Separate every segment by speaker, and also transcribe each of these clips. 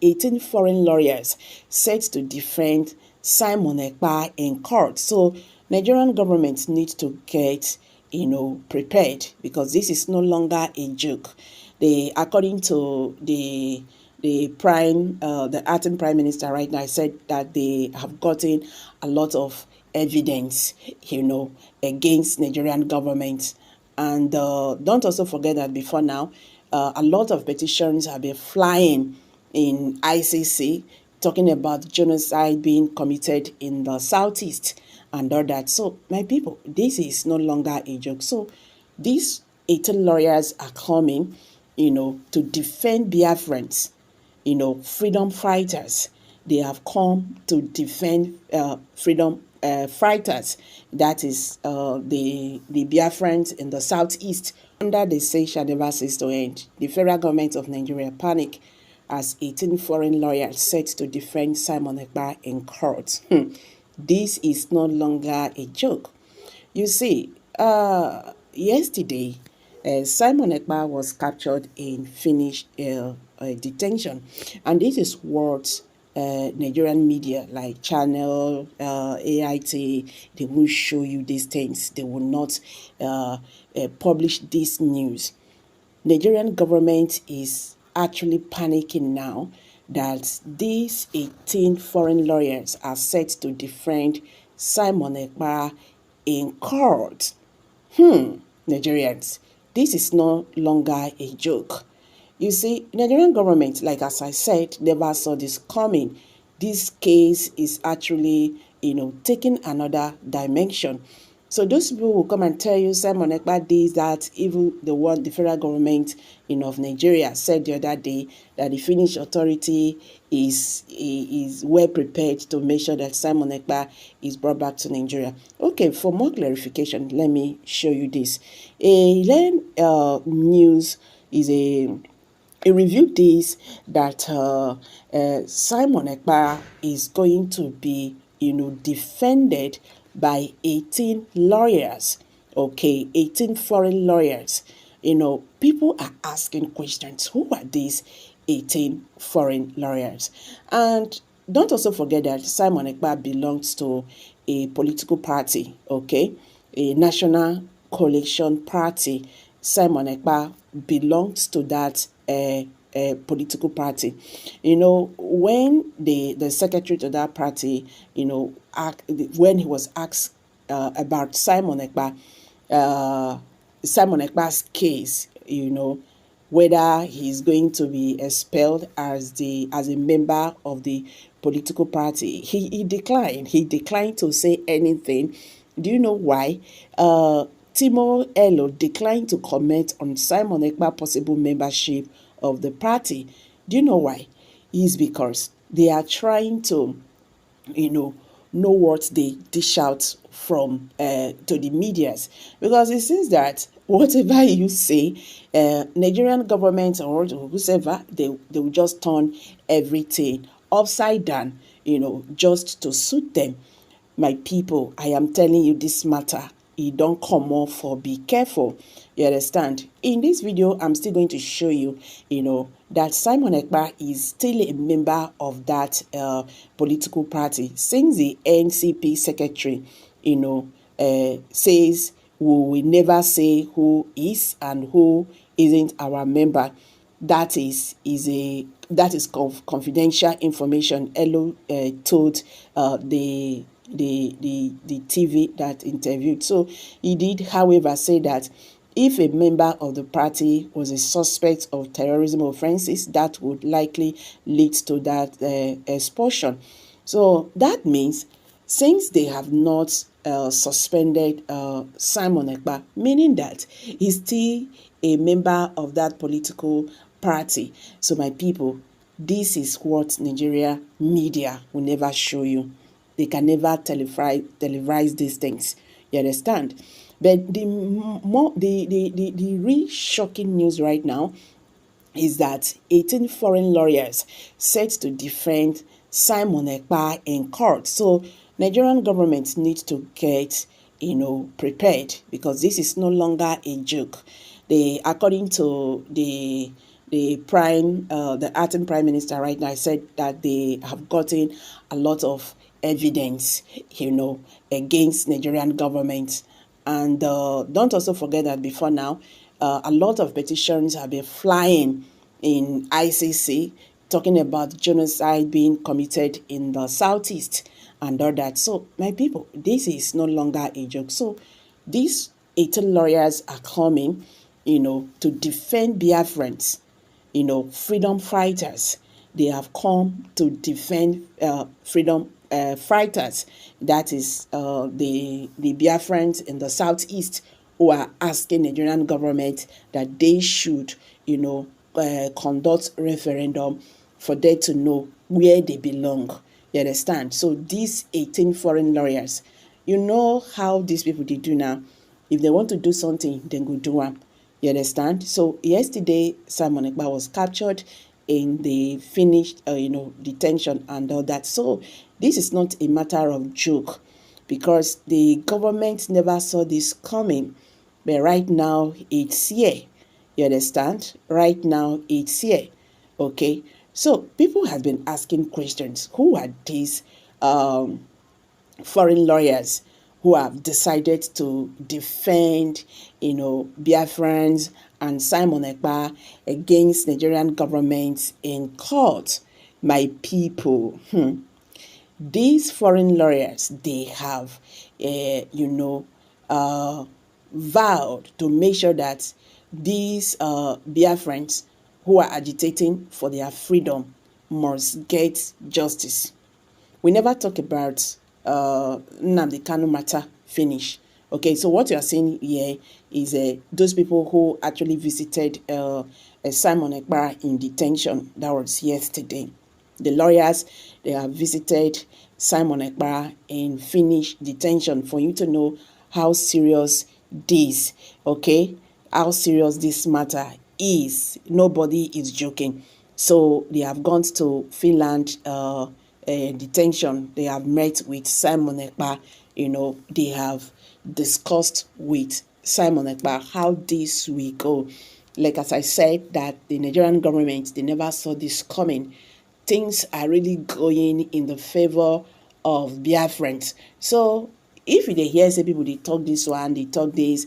Speaker 1: 18 foreign lawyers set to defend Simon Ekpa in court. So Nigerian government needs to get, prepared, because this is no longer a joke. According to the acting prime minister right now, said that they have gotten a lot of evidence, against Nigerian government. And don't also forget that before now, a lot of petitions have been flying in ICC talking about genocide being committed in the southeast and all that. So, my people, this is no longer a joke. So, these 18 lawyers are coming, to defend Biafrans, freedom fighters. They have come to defend freedom fighters. That is the Biafrans in the southeast. Under the say shall never cease to end, the federal government of Nigeria panic as 18 foreign lawyers set to defend Simon Ekpa in court. This is no longer a joke. You see, yesterday, Simon Ekpa was captured in Finnish detention, and this is what Nigerian media like Channel, AIT, they will show you these things. They will not publish this news. Nigerian government is actually panicking now that these 18 foreign lawyers are set to defend Simon Ekpa in court. Nigerians, this is no longer a joke. You see, Nigerian government, like as I said, never saw this coming. This case is actually, taking another dimension. So those people will come and tell you Simon Ekpa did that, even the federal government of Nigeria said the other day that the Finnish authority is well prepared to make sure that Simon Ekpa is brought back to Nigeria. Okay, for more clarification, let me show you this. News is a reviewed this that Simon Ekpa is going to be, defended by 18 lawyers. Okay, 18 foreign lawyers. People are asking questions. Who are these 18 foreign lawyers? And don't also forget that Simon Ekpa belongs to a political party, okay? A national coalition party. Simon Ekpa belongs to that political party. When the secretary to that party, when he was asked about Simon Ekpa's case, whether he's going to be expelled as a member of the political party, he declined. He declined to say anything. Do you know why? Timo Elo declined to comment on Simon Ekpa possible membership of the party. Do you know why? It's because they are trying to, know what they dish out from to the medias, because it seems that whatever you say, Nigerian government or whoever, they will just turn everything upside down, just to suit them. My people, I am telling you this matter. It don't come off, for be careful. You understand? In this video, I'm still going to show you, that Simon Ekpa is still a member of that political party. Since the NCP secretary, says we will never say who is and who isn't our member. That is confidential information. Elo told the TV that interviewed. So he did, however, say that if a member of the party was a suspect of terrorism offenses, that would likely lead to that expulsion. So that means, since they have not suspended Simon Ekpa, meaning that he's still a member of that political party. So my people, this is what Nigeria media will never show you. They can never televise these things. You understand? But the real shocking news right now is that 18 foreign lawyers set to defend Simon Ekpa in court. So Nigerian government needs to get, prepared, because this is no longer a joke. According to the the acting prime minister right now said that they have gotten a lot of evidence, against Nigerian government. And don't also forget that before now, a lot of petitions have been flying in ICC talking about genocide being committed in the southeast and all that. So, my people, this is no longer a joke. So, these 18 lawyers are coming, to defend Biafrans, freedom fighters. They have come to defend freedom fighters. That is the Biafrans in the southeast who are asking the Nigerian government that they should, conduct referendum for them to know where they belong. You understand? So these 18 foreign lawyers, you know how these people they do now. If they want to do something, then go do them. You understand? So yesterday, Simon Ekpa was captured in the finished, detention and all that. So this is not a matter of joke, because the government never saw this coming. But right now, it's here. You understand? Right now, it's here. Okay? So people have been asking questions. Who are these foreign lawyers who have decided to defend, Biafrans and Simon Ekpa against Nigerian government in court? My people, these foreign lawyers, they have, vowed to make sure that these Biafrans who are agitating for their freedom must get justice. We never talk about Nnamdi Kanu matter finish. Okay, so what you are seeing here is those people who actually visited Simon Ekpa in detention. That was yesterday. The lawyers, they have visited Simon Ekpa in finished detention for you to know how serious this, okay, how serious this matter is. Nobody is joking. So they have gone to Finland detention. They have met with Simon Ekpa. They have discussed with Simon Ekpa how this will go. Like as I said, that the Nigerian government, they never saw this coming. Things are really going in the favor of Biafrans. So if they hear say people they talk this one, they talk this,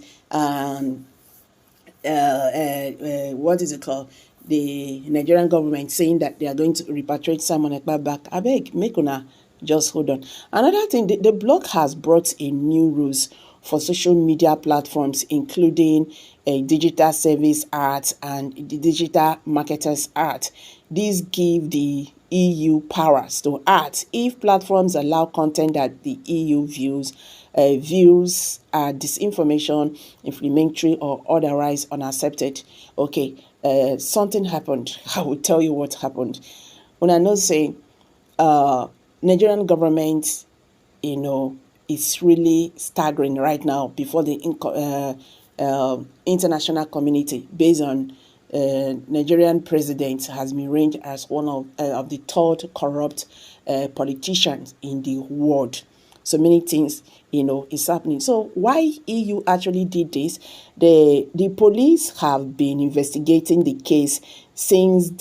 Speaker 1: what is it called? The Nigerian government saying that they are going to repatriate Simon Ekpa back. I beg, make una just hold on. Another thing, the blog has brought in new rules for social media platforms, including a digital service art and the digital marketers art. These give the EU powers to act if platforms allow content that the EU views disinformation, inflammatory, or otherwise unaccepted. Okay, something happened. I will tell you what happened. When I know say, Nigerian government, it's really staggering right now before the international community, based on Nigerian president has been ranked as one of the third corrupt politicians in the world. So many things, is happening. So why EU actually did this? The police have been investigating the case since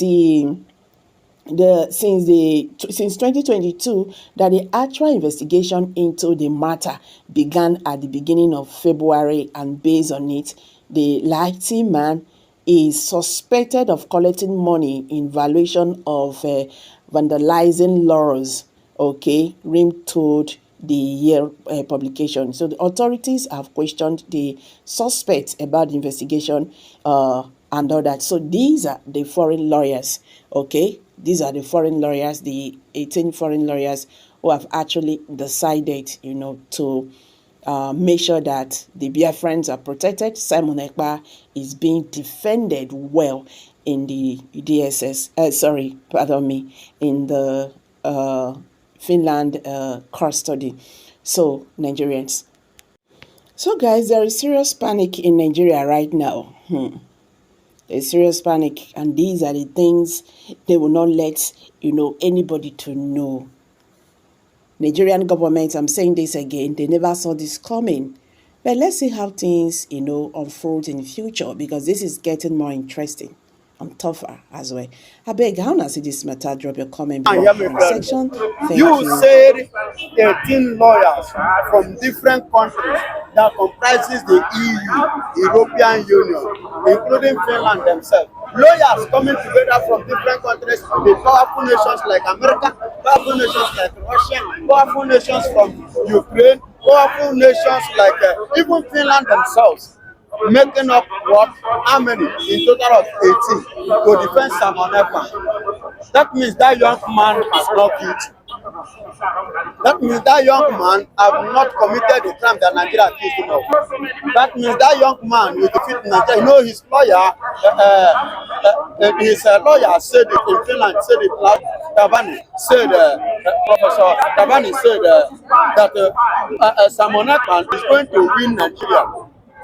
Speaker 1: since 2022, that the actual investigation into the matter began at the beginning of February, and based on it, the Lighty man is suspected of collecting money in violation of vandalizing laws. Okay, Rim told the year publication. So the authorities have questioned the suspects about the investigation and all that. So these are the foreign lawyers, okay? These are the foreign lawyers, the 18 foreign lawyers who have actually decided, to make sure that the Biafrans are protected. Simon Ekpa is being defended well in the in the Finland custody. So, Nigerians. So, guys, there is serious panic in Nigeria right now. There's serious panic, and these are the things they will not let, anybody to know. Nigerian government, I'm saying this again, they never saw this coming. But let's see how things, unfold in the future, because this is getting more interesting. tougher as well. I beg, how na see this matter? Drop your comment
Speaker 2: And
Speaker 1: below
Speaker 2: hear me
Speaker 1: comment
Speaker 2: clearly.
Speaker 1: section. Thank
Speaker 2: You
Speaker 1: you.
Speaker 2: said 18 lawyers from different countries that comprises the EU, European Union, including Finland themselves. Lawyers coming together from different countries, the powerful nations like America, powerful nations like Russia, powerful nations from Ukraine, powerful nations like even Finland themselves, making up what? How many? In total of 18 to defend Simon Ekpa. That means that young man is not guilty. That means that young man have not committed the crime that Nigeria accused him of. That means that young man will defeat Nigeria. You know, his lawyer, lawyer said it in Finland, said it loud. Tabani said, Professor Tabani said that Simon Ekpa is going to win Nigeria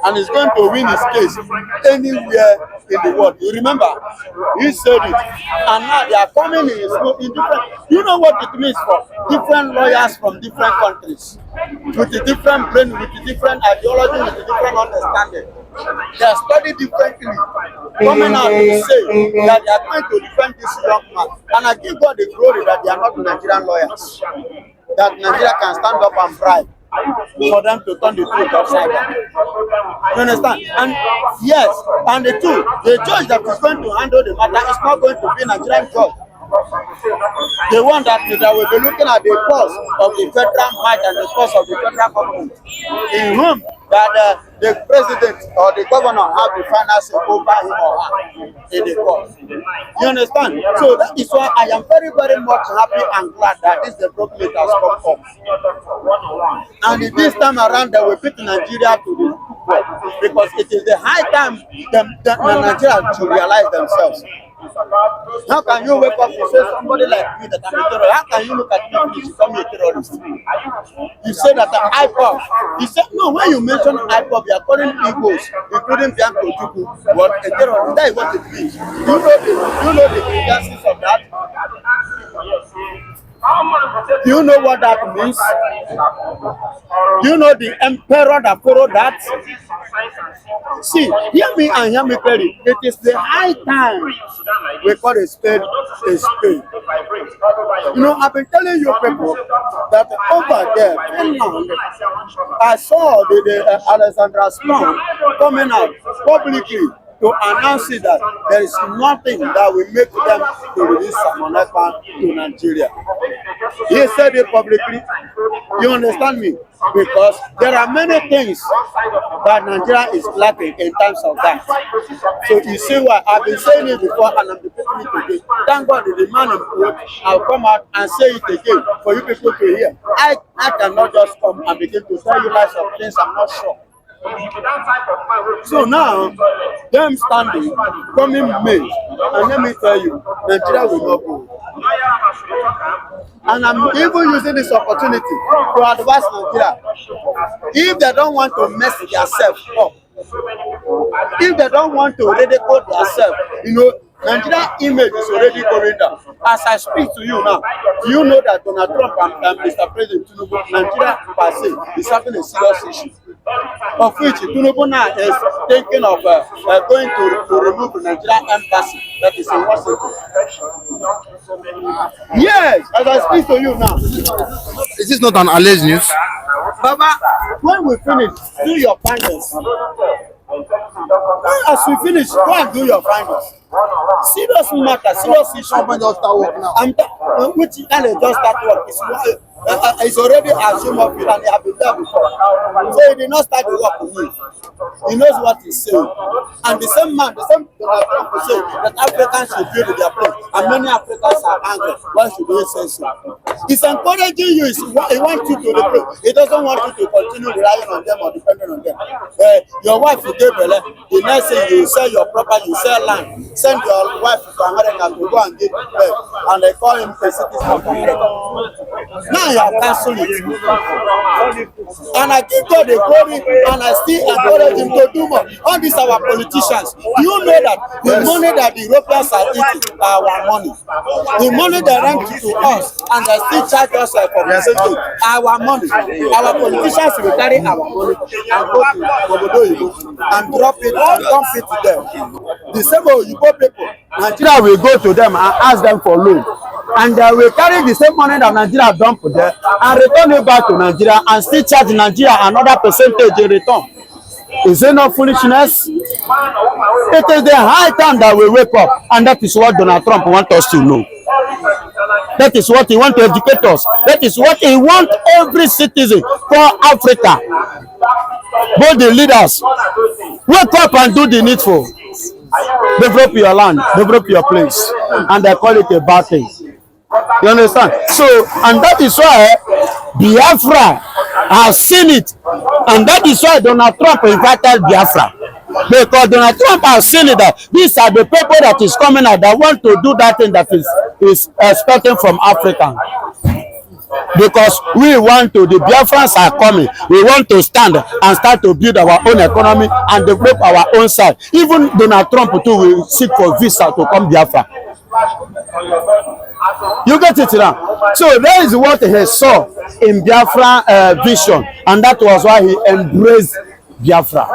Speaker 2: and is going to win his case anywhere in the world. You remember, he said it, and now they are coming in different. You know what it means for different lawyers from different countries, with a different brain, with a different ideology, with a different understanding. They are studied differently, coming out to say that they are going to defend this young man. And I give God the glory that they are not Nigerian lawyers, that Nigeria can stand up and bribe for them to turn the truth upside down. You understand? And yes, and the judge that is going to handle the matter is not going to be Nigerian judge. The one that will be looking at the cause of the federal might and the cause of the federal government, in whom that the president or the governor have the final say over him or her in the court. You understand? So that is why I am very, very much happy and glad that this development has come up. And this time around, they will beat Nigeria to the football, because it is the high time the Nigeria to realize themselves. How can you wake up and say somebody like me that I'm a terrorist? How can you look at me and you call me a terrorist? You say that I'm IPOB. You say, no, when you mention IPOB, you are calling Igbos, including Bianco Juku, what a terrorist. That is what it means. Do you know the injustice of that? Do you know what that means? Do you know the emperor that followed that? See, hear me and hear me clearly. It is the high time we call a spade a spade. You know, I've been telling you people that over there, Finland, I saw the Alexandra Stone coming out publicly to announce it that there is nothing that will make them to release Simon Ekpa to Nigeria. He said it publicly. You understand me? Because there are many things that Nigeria is lacking in terms of that. So you see why I've been saying it before and I'm repeating it again. Thank God the man in quote, I'll come out and say it again for you people to hear. I cannot just come and begin to tell you lies of things I'm not sure. So now, them standing, coming May, and let me tell you, Nigeria will not go. And I'm even using this opportunity to advise Nigeria. If they don't want to mess themselves up, if they don't want to ridicule themselves, you know, Nigeria image is already going down. As I speak to you now, do you know that Donald Trump and Mr. President Tinubu, Nigeria per se, is having a serious issue, of which Tinubu now is thinking of going to remove the Nigerian embassy that is in Washington. Yes, as I speak to you now.
Speaker 3: Is this not an alleged news?
Speaker 2: Baba, when we finish, do your findings. As we finish, go and do your findings. Serious matter, serious issue.
Speaker 3: When just start work now.
Speaker 2: Which kind of just start work? It's already assumed of it and they have been there before. So he did not start the work with me. He knows what he's saying. And the same man, the same Trump will say that Africans should build their place. And many Africans are angry. Why should they say so? He's encouraging you. He wants you to replace. He doesn't want you to continue relying on them or depending on them. Your wife will give belly. The next thing you sell your property, you sell land. Send your wife to America to go and give birth. And they call him a citizen of America. Now you are canceling it. And I give God the glory, and I still encourage him to do more. All these our politicians, do you know that the money that the Europeans are eating are our money? The money they rent to us, and they still charge us for percentage, our money. Our politicians will carry our money and go to Obodo and drop it and dump it to them. The same Oyibo people, Nigeria will go to them and ask them for loan, and they will carry the same money that Nigeria dump there and return it back to Nigeria and still charge Nigeria another percentage in return. Is it not foolishness? It is the high time that we wake up, and that is what Donald Trump wants us to know. That is what he wants to educate us. That is what he wants every citizen for Africa. Both the leaders, wake up and do the needful. Develop your land, develop your place, and they call it a bad thing. You understand? So, and that is why Biafra has seen it, and that is why Donald Trump invited Biafra, because Donald Trump has seen it that these are the people that is coming out that want to do that thing that is expecting from Africa. Because we want to, the Biafrans are coming. We want to stand and start to build our own economy and develop our own side. Even Donald Trump too will seek for visa to come Biafra. You get it now. So that is what he saw in Biafra vision, and that was why he embraced Biafra.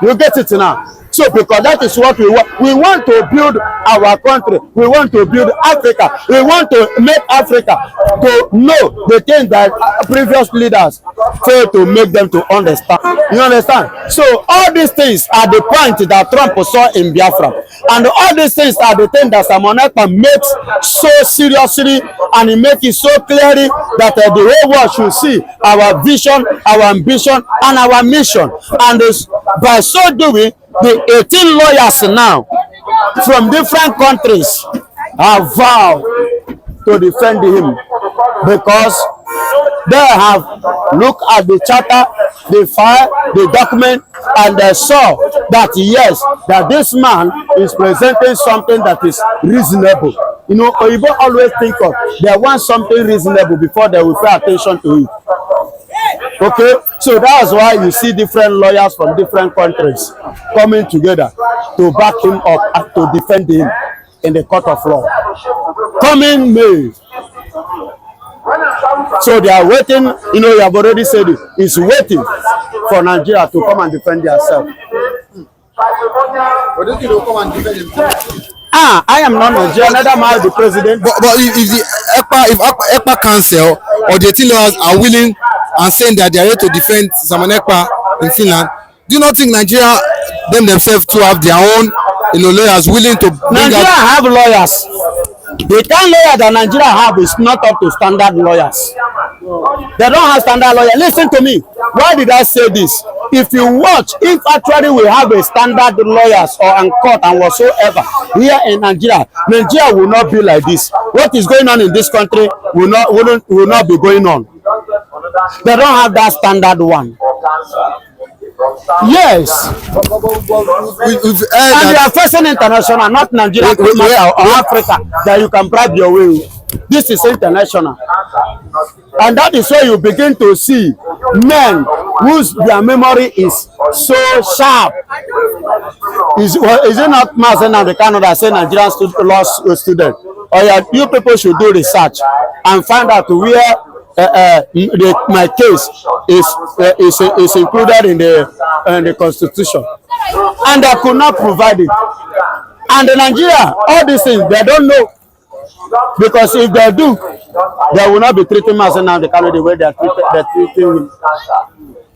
Speaker 2: You get it now. So because that is what we want. We want to build our country. We want to build Africa. We want to make Africa to know the things that previous leaders failed to make them to understand. You understand? So all these things are the point that Trump saw in Biafra. And all these things are the things that Simon Ekpa makes so seriously, and he makes it so clearly that the whole world should see our vision, our ambition, and our mission. And by so doing, the 18 lawyers now from different countries have vowed to defend him, because they have looked at the charter, the file, the document, and they saw that yes, that this man is presenting something that is reasonable. You know, Oyibo always think of they want something reasonable before they will pay attention to it. Okay, so that's why you see different lawyers from different countries coming together to back him up and to defend him in the court of law. Coming May. So they are waiting, you know, you have already said it, is waiting for Nigeria to come and defend themselves.
Speaker 3: But don't you know come and defend himself?
Speaker 2: I am not Nigerian, neither am I the president.
Speaker 3: But if the Ekpa Council or the 18 lawyers are willing and saying that they are ready to defend Simon Ekpa in Finland, do you not think Nigeria themselves to have their own, you know, lawyers willing to bring
Speaker 2: Nigeria have lawyers. The kind of lawyer that Nigeria have is not up to standard lawyers. They don't have standard lawyers. Listen to me. Why did I say this? If you watch, if actually we have a standard lawyers or and court and whatsoever here in Nigeria, Nigeria will not be like this. What is going on in this country will not be going on. They don't have that standard one. Yes. And you are facing international, not Nigeria or Africa, that you can bribe your way. This is international. And that is where you begin to see men whose their memory is so sharp. Is it not Mazen and the Canada say Nigerian lost student? Or you people should do research and find out where my case is included in the constitution, and they could not provide it. And in Nigeria, all these things they don't know, because if they do, they will not be treating Mazen and the Canada the way they're treating him.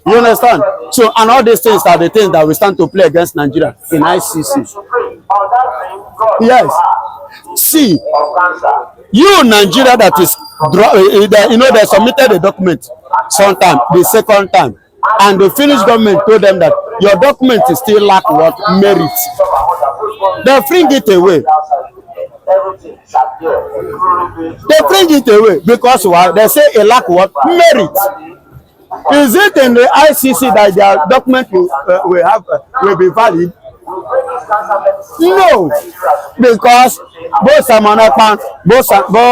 Speaker 2: You understand? So, and all these things are the things that we stand to play against Nigeria in ICC. Yes. See, you Nigeria that is, you know, they submitted a document sometime, the second time, and the Finnish government told them that your document is still lack what? Merit. They bring it away. They bring it away because why? They say a lack what? Merit. Is it in the ICC that their document will be valid? No, because both Simon Ekpa, both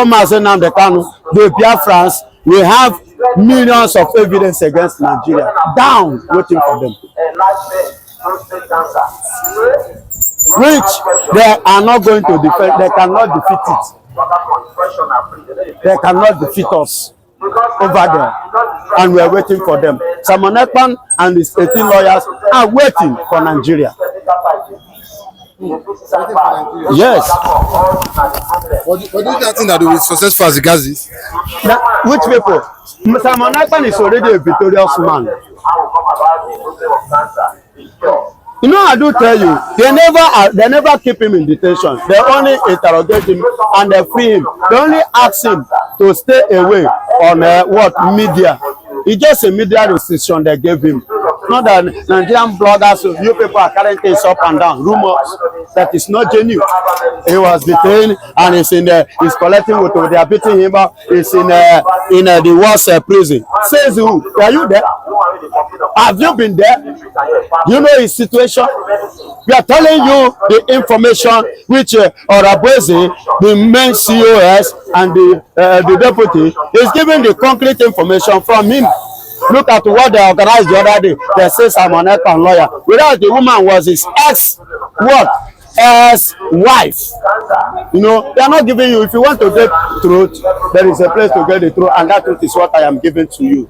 Speaker 2: Mazen and the Kanu, the Biafrans, we have millions of evidence against Nigeria. Down, waiting for them. Which they are not going to defend. They cannot defeat it. They cannot defeat us over there. And we are waiting for them. Simon Ekpa and his 18 lawyers are waiting for Nigeria. Yes.
Speaker 3: But do you think that they will be successful as regards this?
Speaker 2: Now, which people? Simon Ekpa is already a victorious man. You know, I do tell you, they never keep him in detention. They only interrogate him and they free him. They only ask him to stay away on media. It's just a media restriction they gave him. Not that Nigerian bloggers, you people are carrying things up and down, rumors that is not genuine. He was detained and he's collecting what they are beating him up. He's in the worst prison. Says who? Are you there? Have you been there? You know his situation. We are telling you the information which Orabozi, the main COS, and the deputy is giving the concrete information from him. Look at what they organized the other day. They say Simon Ekpa lawyer. Without the woman was his ex-wife. You know, they are not giving you. If you want to get truth, there is a place to get the truth, and that truth is what I am giving to you.